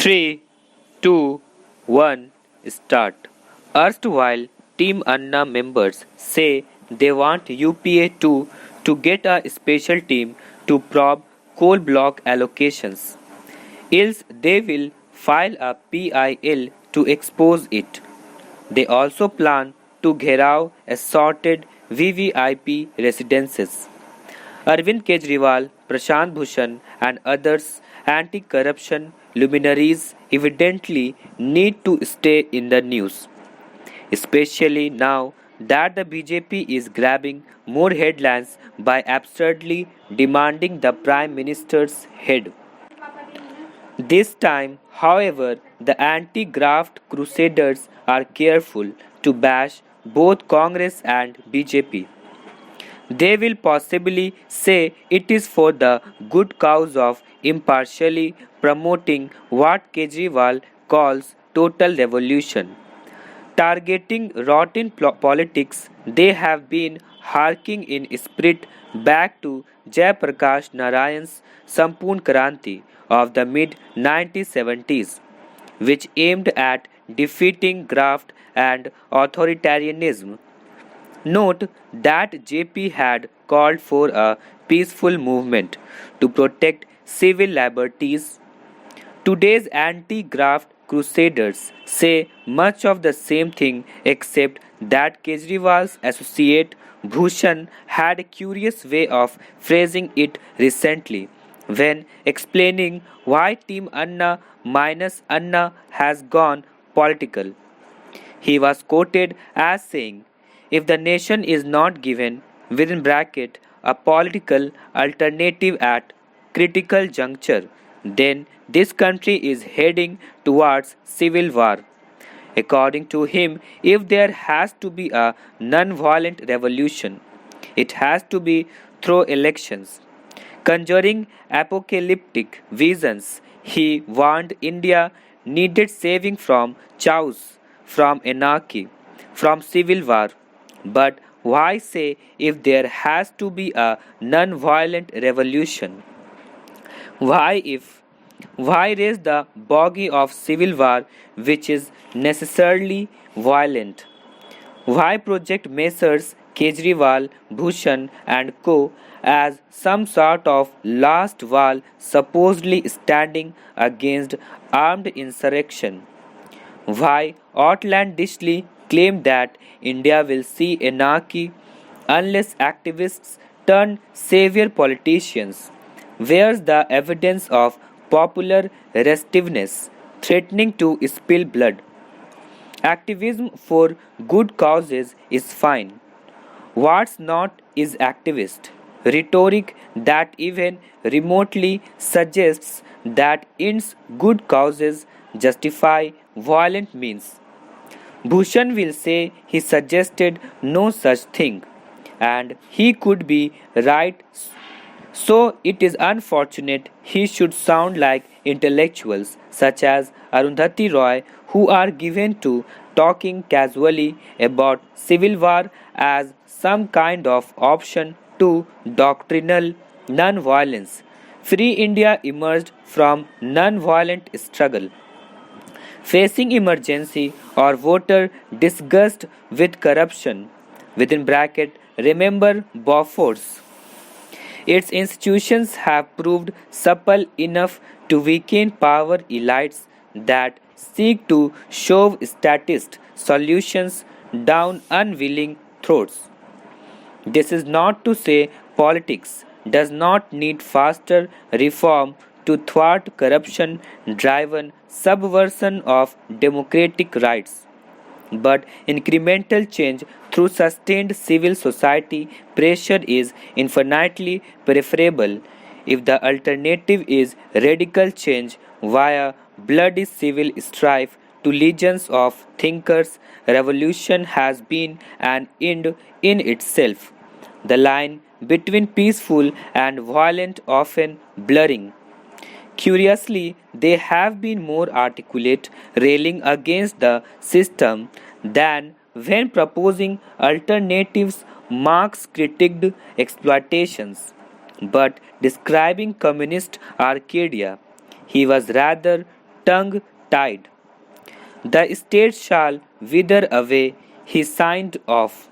3, 2, 1, start. Erstwhile Team Anna members say they want UPA 2 to get a special team to probe coal block allocations. Else they will file a PIL to expose it. They also plan to gherao assorted VVIP residences. Arvind Kejriwal, Prashant Bhushan, and others anti corruption luminaries evidently need to stay in the news, especially now that the BJP is grabbing more headlines by absurdly demanding the Prime Minister's head. This time, however, the anti graft crusaders are careful to bash both Congress and BJP. They will possibly say it is for the good cause of impartially promoting what Kejriwal calls total revolution. Targeting rotten politics, they have been harking in spirit back to Jayaprakash Narayan's Sampoorn Kranti of the mid 1970s, which aimed at defeating graft and authoritarianism. Note that JP had called for a peaceful movement to protect civil liberties. Today's anti graft crusaders say much of the same thing except that Kejriwal's associate Bhushan had a curious way of phrasing it recently when explaining why Team Anna minus Anna has gone political. He was quoted as saying, if the nation is not given within bracket a political alternative at critical juncture, then this country is heading towards civil war. According to him, if there has to be a non-violent revolution, it has to be through elections. Conjuring apocalyptic visions, he warned India needed saving from chaos, from anarchy, from civil war. But why say if there has to be a non-violent revolution? Why if? Why raise the bogey of civil war which is necessarily violent? Why project Messrs. Kejriwal, Bhushan and co. as some sort of last wall supposedly standing against armed insurrection? Why outlandishly claim that India will see anarchy unless activists turn savior politicians? Where's the evidence of popular restiveness threatening to spill blood? Activism for good causes is fine. What's not is activist rhetoric that even remotely suggests that its good causes justify violent means. Bhushan will say he suggested no such thing, and he could be right. So it is unfortunate he should sound like intellectuals such as Arundhati Roy who are given to talking casually about civil war as some kind of option to doctrinal non-violence. Free India emerged from non-violent struggle, facing emergency or voter disgust with corruption. Within bracket, remember Bofors. Its institutions have proved supple enough to weaken power elites that seek to shove statist solutions down unwilling throats. This is not to say politics does not need faster reform to thwart corruption driven subversion of democratic rights. But incremental change through sustained civil society pressure is infinitely preferable if the alternative is radical change via bloody civil strife to legions of thinkers. Revolution has been an end in itself, the line between peaceful and violent often blurring. Curiously, they have been more articulate railing against the system than when proposing alternatives. Marx critiqued exploitations, but describing communist Arcadia, he was rather tongue tied. The state shall wither away, he signed off.